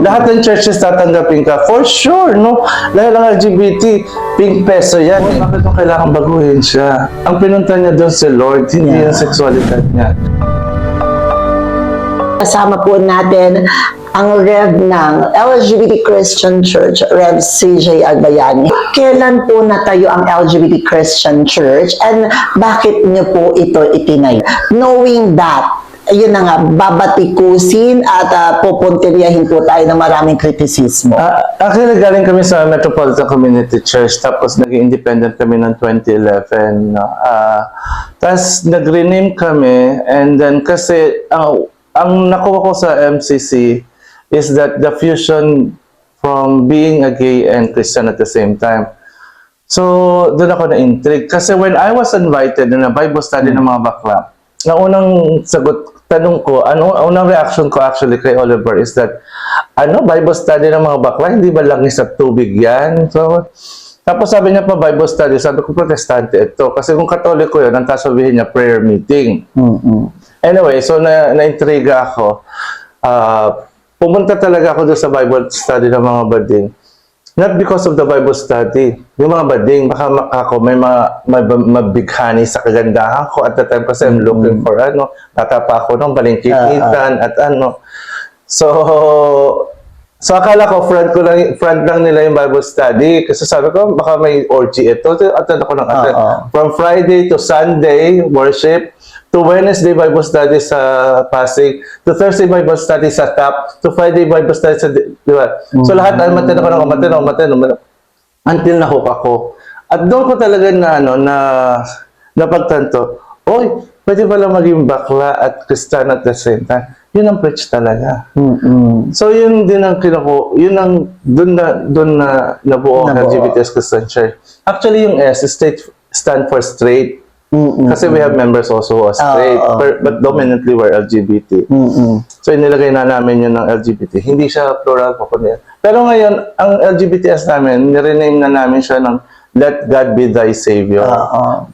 Lahat ng churches tatanggapin ka, for sure, no? Dahil ang LGBT, pink peso yan. Bakit mo kailangan baguhin siya? Ang pinunta niya doon si Lord, hindi yung sexualidad niya. Kasama po natin ang Rev ng LGBT Christian Church, Rev CJ Agbayani. Kailan po natayo ang LGBT Christian Church and bakit niyo po ito itinayo? Knowing that, yun na nga, babatikusin at pupuntiryahin po tayo ng maraming kritisismo. Actually, galing kami sa Metropolitan Community Church, tapos naging independent kami ng 2011. No? Tapos nag-rename kami, and then kasi ang nakuha ko sa MCC is that the fusion from being a gay and Christian at the same time. So, doon ako na-intrigue. Kasi when I was invited na Bible study ng mga bakla, na unang tanong ko, unang reaction ko actually kay Oliver is that, Bible study ng mga bakla, hindi ba langis at tubig yan? So, tapos sabi niya pa Bible study, sabi ko protestante ito. Kasi kung katoliko yun, ang sasabihin niya prayer meeting. Anyway, so na-intriga ako. Pumunta talaga ako doon sa Bible study ng mga bading. Not because of the Bible study. Yung mga bading, baka ako may mabighani sa kagandahan ko at the time kasi I'm looking for bata pa ako nung balingkikitan at So akala ko front lang nila yung Bible study kasi sabi ko baka may orgy ito. Attend ako ng attend. From Friday to Sunday worship, to Wednesday Bible study sa Pasig, to Thursday Bible study sa TAP, to Friday Bible study sa, di ba? So lahat, umaten ako until nahook ako. At doon ko talaga napagtanto, pwede pala maging bakla at Christian at the same time. Yun ang preach talaga. So yun din ang doon na nabuo ang LGBTS Christian Church. Actually yung S, stand for straight. Kasi we have members also who are straight, but dominantly we're LGBT. So inilagay na namin yun ng LGBT. Hindi siya plural po. Pero ngayon, ang LGBTS namin, nirename na namin siya ng Let God Be Thy Savior.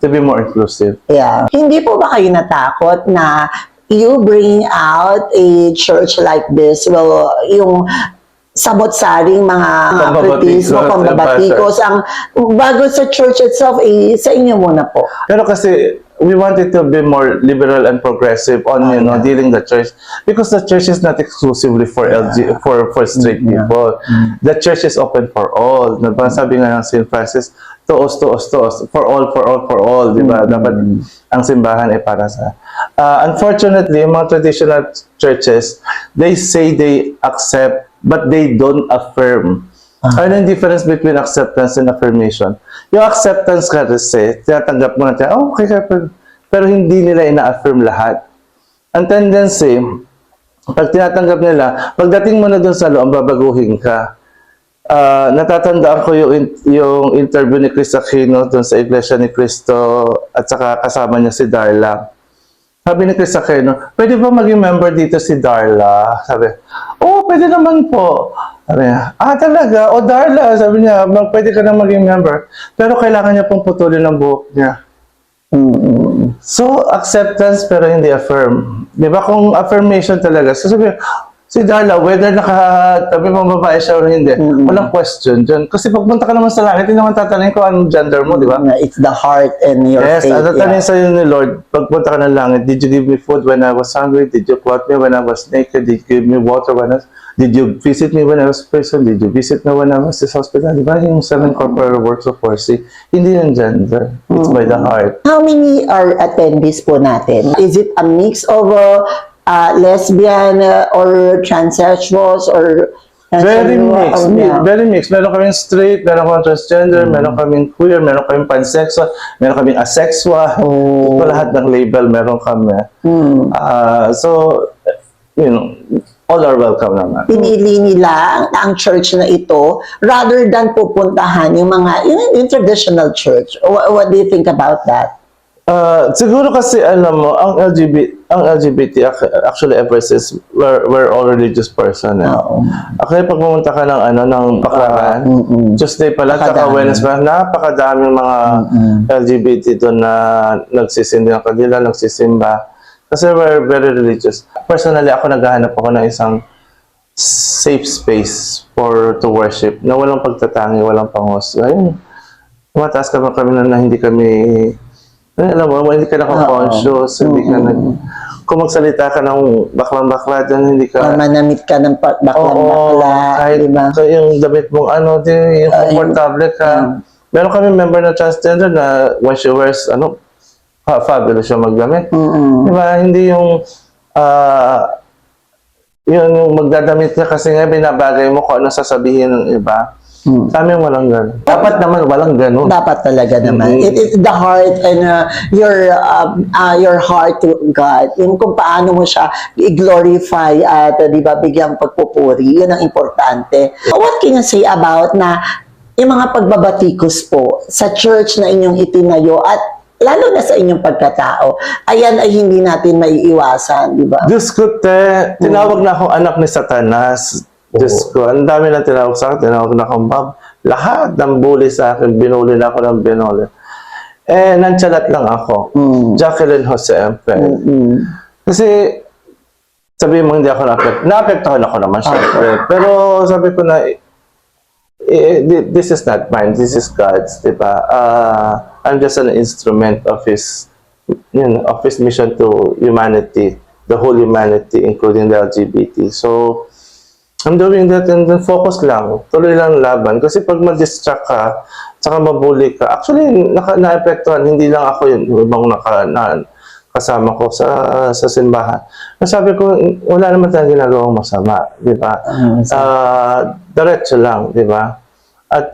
To be more inclusive. Yeah. Hindi po ba kayo natakot na you bring out a church like this, yung sabot-saring mga kritismo, pambabatikos, ang bago sa church itself, sa inyo muna po. Pero kasi, we wanted to be more liberal and progressive on, dealing the church. Because the church is not exclusively for for straight people. The church is open for all. Sabi nga ng St. Francis, toos, for all, di ba? Dapat ang simbahan ay para sa... unfortunately, mga traditional churches, they say they accept but they don't affirm. Ano yung difference between acceptance and affirmation? Yung acceptance kasi, tinatanggap mo natin, okay, pero hindi nila ina-affirm lahat. Ang tendency, pag tinatanggap nila, pagdating mo na dun sa loob, babaguhin ka. Natatandaan ko yung interview ni Chris Aquino dun sa Iglesia ni Cristo at saka kasama niya si Darla. Sabi ni Chris Aquino, pwede ba maging member dito si Darla? Sabi, pwede naman po. Sabi niya, talaga? Darla, sabi niya, pwede ka na maging member. Pero kailangan niya pong putulin ang buhok niya. So, acceptance pero hindi affirm. Di ba kung affirmation talaga, sabi niya, si Darla, whether nakatabi mong babae siya o hindi, walang question dyan. Kasi pagpunta ka naman sa langit, hindi naman tatanungin ko anong gender mo, di ba? It's the heart and your faith. Yes, tatanungin sa'yo ni Lord, pagpunta ka ng langit, did you give me food when I was hungry? Did you clothe me when I was naked? Did you give me water did you visit me when I was in prison? Did you visit me when I was in hospital? Di ba yung 7 corporal works of mercy? Hindi yung gender. It's by the heart. How many are attendees po natin? Is it a mix of lesbian or transsexuals or very mixed. Very mixed. Meron kaming straight, meron kaming transgender, meron kaming queer, meron kaming pansexual, meron kaming asexual. Lahat ng label meron kami. So, all are welcome naman. Pinili nila ang church na ito rather than pupuntahan yung yung traditional church. What do you think about that? Siguro kasi alam mo, ang LGBT actually ever since we're all religious person. Actually pag pumunta ka ng Baklaran, Tuesday pala, saka Wednesday, napakadaming mga LGBT doon na nagsisindi ng kanila, nagsisimba. Kasi we're very religious. Personally, ako naghahanap ako ng isang safe space to worship, na walang pagtatangi, walang pangos. Ayun, tumataas kami na hindi kami, alam mo, hindi ka naka-conscious, hindi ka kung magsalita ka ng baklang-bakla dyan, hindi ka, Manamit ka ng baklang-bakla, kahit di ba? yung damit mong yung comfortable ka. Meron kami member na transgender na when she wears, fabulous siya magdamit. Di ba? Hindi yung, yung magdadamit niya kasi nga binabagay mo kung ano sasabihin ng iba. Sa amin walang ganun. Dapat naman walang ganun. Dapat talaga naman. It is the heart and your heart to God. Yung kung paano mo siya i-glorify at di ba bigyang pagpupuri. Yun ang importante. What can you say about na yung mga pagbabatikos po sa church na inyong itinayo at lalo na sa inyong pagkatao, ayan ay hindi natin maiiwasan, di ba? Diyos ko, tinawag na akong anak ni Satanas. Diyos ko, ang dami na tinawag sa akin. Tinawag na akong Bob. Lahat ng bully sa akin, binuli na ako ng binuli. Nantsalat lang ako. Jacqueline Jose Empel. Kasi, sabihin mo hindi ako naapektuhan ako naman, syempre. Pero sabi ko na, this is not mine, this is God's, di ba? I'm just an instrument of His mission to humanity, the whole humanity, including the LGBT. So, I'm doing that and then focus lang, tuloy lang laban. Kasi pag ma-distract ka, tsaka mabully ka, actually, na-apektuhan, hindi lang ako yun, yung ibang kasama ko sa simbahan. Sabi ko, wala naman tayong ginagawang masama, di ba? Diretso lang, di ba? At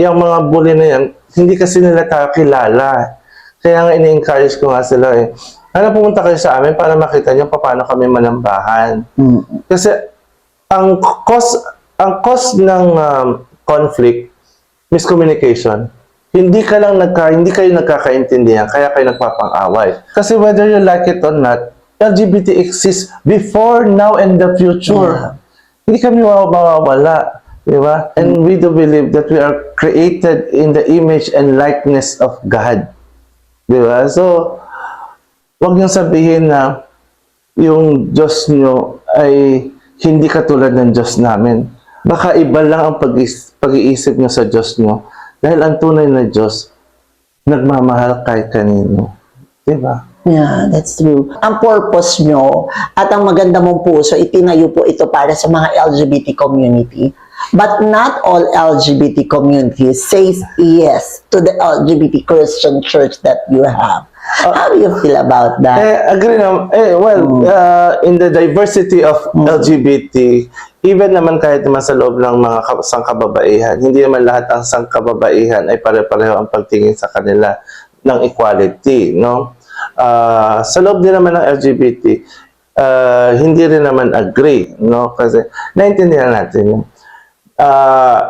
yung mga bully na yan, hindi kasi nila tayo kilala. Kaya nga ini-encourage ko nga sila pumunta kayo sa amin para makita nyo paano kami manambahan. Kasi ang cause ng conflict, miscommunication. Hindi kayo nagkakaintindihan, kaya kayo nagpapang-away. Kasi whether you like it or not, LGBT exists before, now, and the future. Hindi kami mawawala, di ba? And we do believe that we are created in the image and likeness of God. Di ba? So, huwag niyong sabihin na yung Diyos nyo ay hindi katulad ng Diyos namin. Baka iba lang ang pag-iisip nyo sa Diyos nyo. Dahil ang tunay na Diyos, nagmamahal kahit kanino. Diba? Yeah, that's true. Ang purpose nyo at ang maganda mong puso, itinayo po ito para sa mga LGBT community. But not all LGBT communities says yes to the LGBT Christian church that you have. How do you feel about that? Agree naman. In the diversity of LGBT, even naman kahit naman sa loob ng mga sangkababaihan, hindi naman lahat ng sangkababaihan ay pare-pareho ang pagtingin sa kanila ng equality, no? Sa loob din naman ng LGBT, hindi rin naman agree, no? Kasi naintindihan natin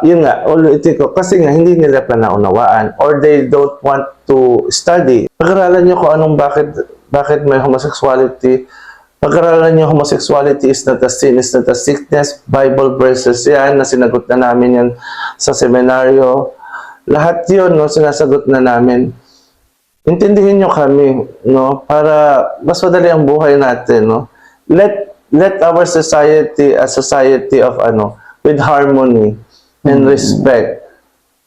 yun nga, ulitin ko, kasi nga hindi nila pa naunawaan or they don't want to study. Pag-aralan nyo kung anong bakit may homosexuality. Pag-aralan nyo homosexuality is not a sin, is not a sickness. Bible verses yan, na sinagot na namin yan sa seminaryo. Lahat yun, no, sinasagot na namin. Intindihin nyo kami, no, para mas madali ang buhay natin, no. Let our society, a society of with harmony and respect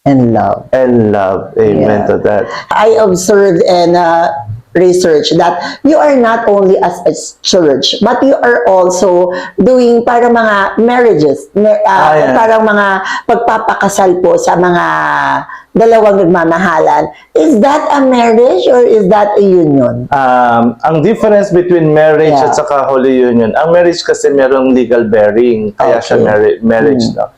And love. and love. Amen Yeah. to that. I observed and research that you are not only as a church, but you are also doing parang mga marriages, yeah. parang mga pagpapakasal po sa mga dalawang nagmamahalan. Is that a marriage or is that a union? Ang difference between marriage Yeah. at saka Holy Union, ang marriage kasi merong legal bearing, kaya siya marriage, no?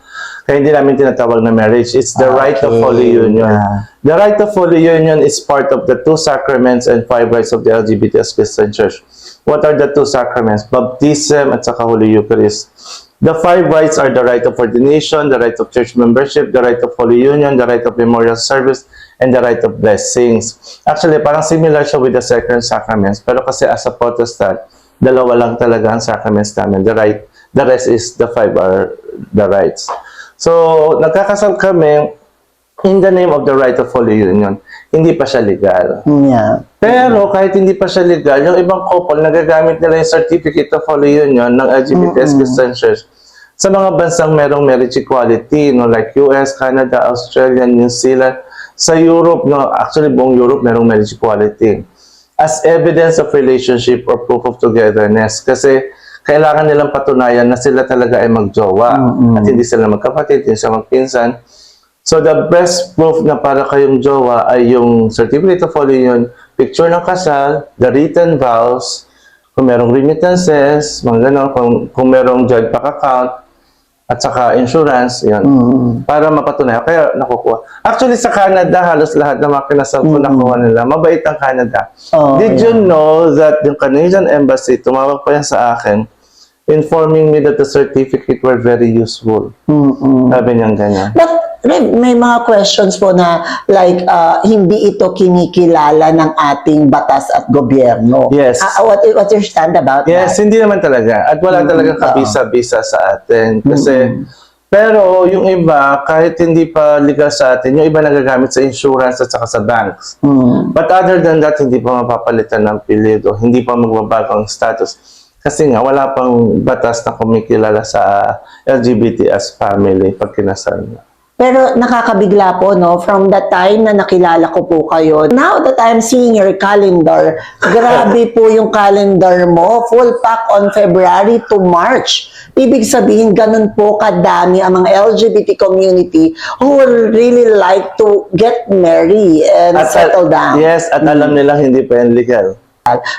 Kaya hindi namin tinatawag na marriage. It's the right of Holy Union. Yeah. The right of Holy Union is part of the 2 sacraments and 5 rites of the LGBTQ Christian Church. What are the 2 sacraments? Baptism at saka Holy Eucharist. The 5 rites are the right of ordination, the right of church membership, the right of Holy Union, the right of memorial service, and the right of blessings. Actually, parang similar siya with the second sacraments. Pero kasi as a Protestant, dalawa lang talaga ang sacraments namin. The rest is the 5 are the rites. So, nagkakasal kami in the name of the right of Holy Union. hindi pa siya legal. Yeah. Pero kahit hindi pa siya legal, yung ibang couple, nagagamit nila yung Certificate of Holy Union ng LGBTS Christian Church sa mga bansang merong marriage equality, no, like US, Canada, Australia, New Zealand. Sa Europe, no, actually buong Europe merong marriage equality. As evidence of relationship or proof of togetherness. Kasi kailangan nilang patunayan na sila talaga ay magjowa at hindi sila magkapatid, hindi sila magpinsan. So the best proof na para kayong jowa ay yung Certificate of Holy Union, picture ng kasal, the written vows, kung merong remittances, mga ganon, kung merong joint bank account, at saka insurance, yan. Para mapatunayan. Kaya nakukuha. Actually, sa Canada, halos lahat ng mga kinasal ko nakuha nila. Mabait ang Canada. Did you know that yung Canadian Embassy, tumawag pa yan sa akin, informing me that the certificate were very useful. Sabi niyang ganyan. But may mga questions po na like hindi ito kinikilala ng ating batas at gobyerno. Yes. What's your stand about Yes, that? hindi naman talaga. At wala talagang kabisa-bisa sa atin. Kasi, pero yung iba, kahit hindi pa legal sa atin, yung iba nagagamit sa insurance at saka sa banks. But other than that, hindi pa mapapalitan ng apelyido, hindi pa magbabago ang status. Kasi nga, wala pang batas na kumikilala sa LGBT as family pag kinasal na. Pero nakakabigla po, no? From the time na nakilala ko po kayo, now that I'm seeing your calendar, grabe po yung calendar mo, full pack on February to March. Ibig sabihin, ganun po kadami ang mga LGBT community who would really like to get married and settle down. Yes, at alam nilang hindi pa yan legal.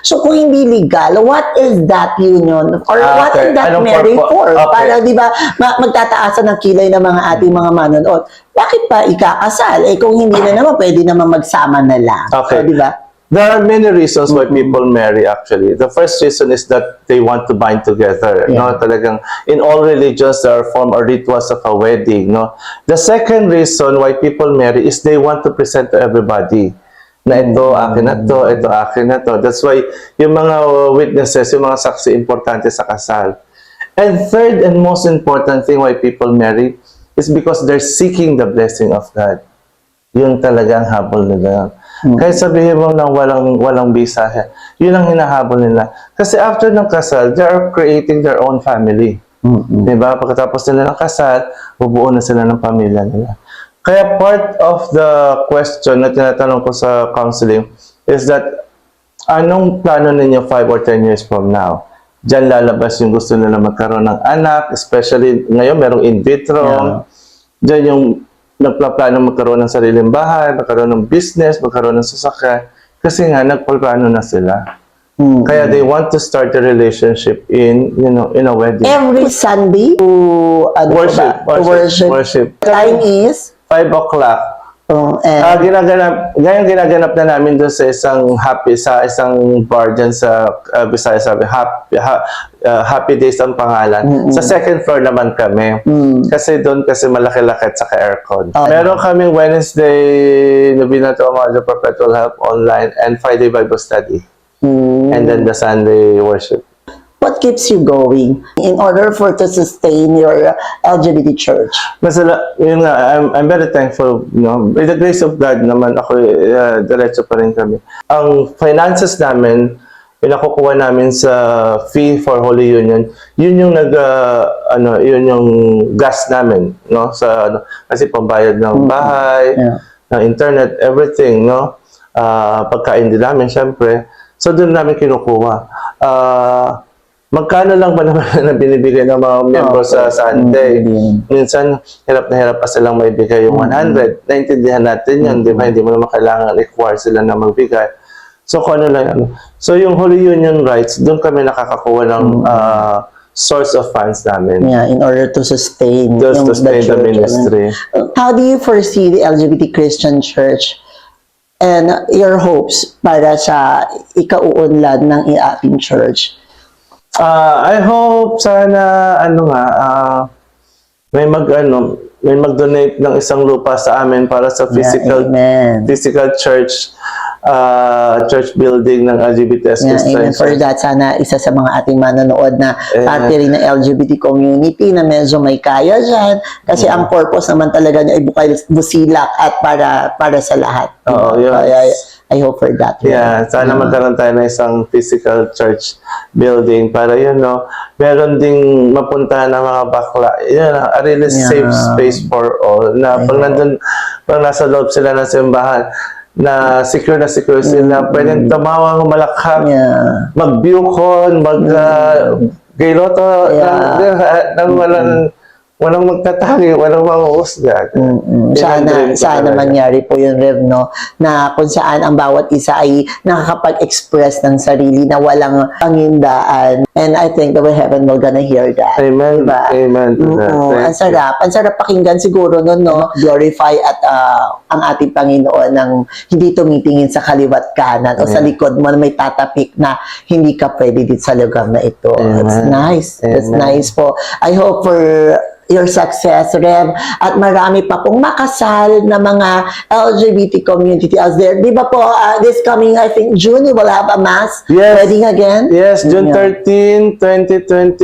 So kung hindi legal, what is that union? Or what is that Anong marriage for? Okay. Para di ba magtataasan ng kilay ng mga ating mga manonood. Bakit pa ikakasal? Eh kung hindi na naman, pwede naman magsama na lang. Okay. So, di ba? There are many reasons why people marry actually. The first reason is that they want to bind together. No, talagang in all religions there are form or rituals of a wedding, no. The second reason why people marry is they want to present to everybody na ito akin na to, ito akin na to. That's why yung mga witnesses, yung mga saksi importante sa kasal. And third and most important thing why people marry is because they're seeking the blessing of God. Yun talaga ang habol nila. Kahit sabihin mo nang walang bisa, yun ang hinahabol nila. Kasi after ng kasal, they are creating their own family. Diba? Pagkatapos nila ng kasal, bubuo na sila ng pamilya nila. Kaya part of the question na tinatanong ko sa counseling is that anong plano ninyo 5 or 10 years from now? Diyan lalabas yung gusto nila magkaroon ng anak, especially ngayon merong in vitro. Diyan yung nagpaplano magkaroon ng sariling bahay, magkaroon ng business, magkaroon ng sasakyan. Kasi nga, nagpaplano na sila. Kaya they want to start a relationship in a wedding. Every Sunday to worship. Time is? 5 o'clock. And Ginaganap na namin doon sa isang bar dyan sa Visayas, sabi, Happy Days ang pangalan. Sa second floor naman kami. Kasi doon malaki-laki at saka aircon. Meron kaming Wednesday, Novena to Amado Perpetual Help online and Friday Bible Study. And then the Sunday worship. what keeps you going in order for to sustain your LGBT church? Yun nga, I'm very thankful, by the grace of God naman ako, diretso pa rin kami. Ang finances namin, pinakukuha namin sa fee for Holy Union, yun yung yun yung gas namin, kasi pambayad ng bahay, ng internet, everything, pagkain din namin, syempre. So, doon namin kinukuha. Magkano lang ba naman na binibigay ng mga miyembro sa Sunday? Minsan, hirap na hirap pa silang maibigay yung 100. Naintindihan natin yun, di ba? Hindi mo naman kailangan require sila na magbigay. So, kung ano lang yan. So, yung Holy Union rights, doon kami nakakakuha ng source of funds namin. Yeah, in order to sustain, the ministry. How do you foresee the LGBT Christian church and your hopes para sa ikauunlad ng ating church? I hope sana may mag-donate ng isang lupa sa amin para sa physical church. church building ng LGBTS Yeah, Christian amen for Church. that. Sana isa sa mga ating manonood na parte rin ng LGBT community na medyo may kaya dyan. Kasi ang purpose naman talaga niya ay bukay busilak at para sa lahat. Oo, yun. Kaya I hope for that. Yeah, sana magkaroon tayo ng isang physical church building para yun, no, meron ding mapuntahan ng mga bakla. Yun, a really safe space for all. Na pag nasa loob sila ng simbahan, na secure sila, pwedeng tumawang, malakhak, mag-bucon, gayloto, nang walang magtatangi, walang manghuhusga. Sana mangyari po yun, Rev, no? Na kung saan ang bawat isa ay nakakapag-express ng sarili na walang pangindaan. And I think that heaven will gonna hear that. Amen. Diba? Amen. Ang sarap. Ang sarap pakinggan siguro nun, no? Glorify at ang ating Panginoon ng hindi tumitingin sa kaliwat kanan o sa likod mo na may tatapik na hindi ka pwede dito sa lugar na ito. It's nice. It's nice po. I hope for your success, Rev, at marami pa pong makasal na mga LGBT community out there. Di ba po, this coming, I think, June, you will have a mass wedding again? Yes, June 13, 2026,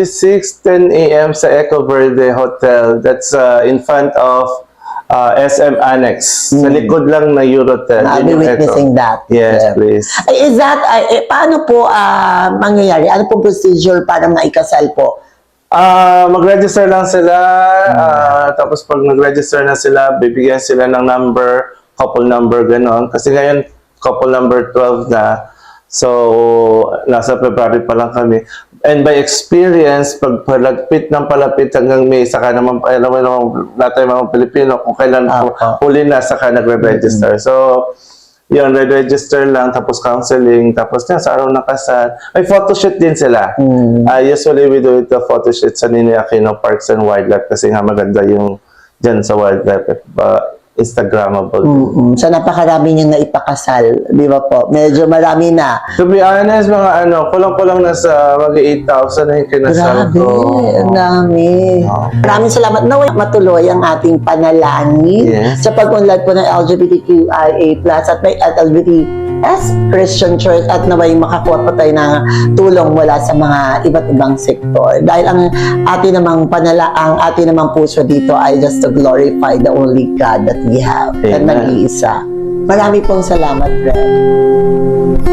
10 a.m. sa Eco Verde Hotel. That's in front of SM Annex. Sa likod lang na Eurotel. I'll be witnessing that. Yes, please. Is that, paano po mangyayari? Ano po procedure para maikasal po? Mag-register lang sila, tapos pag nag-register na sila, bibigyan sila ng number, couple number, gano'n. Kasi ngayon, couple number 12 na. So, nasa February pa lang kami. And by experience, pag palagpit ng palapit hanggang May, saka naman, alam mo naman, natin mga Pilipino, kung kailan huli na, saka nag-register. So, yun, register lang, tapos counseling, tapos yan, sa araw ng kasal. May photoshoot din sila. Usually, we do the photoshoot sa Ninoy Aquino Parks and Wildlife kasi nga maganda yung dyan sa wildlife. Instagrammable. So, napakarami niyong naipakasal. Di ba po? Medyo marami na. To be honest, mga kulang-kulang nasa mag-8,000 na yung kinasal Grabe, ko. ang dami. Maraming salamat. Naway matuloy ang ating panalangin sa pag-unlad po ng LGBTQIA+ at may LGBTS Christian Church at naway makakuha po tayo ng tulong mula sa mga iba't ibang sektor. Dahil ang ating namang ang ating namang puso dito ay just to glorify the only God that we have. At nag-iisa. Marami pong salamat, Rev.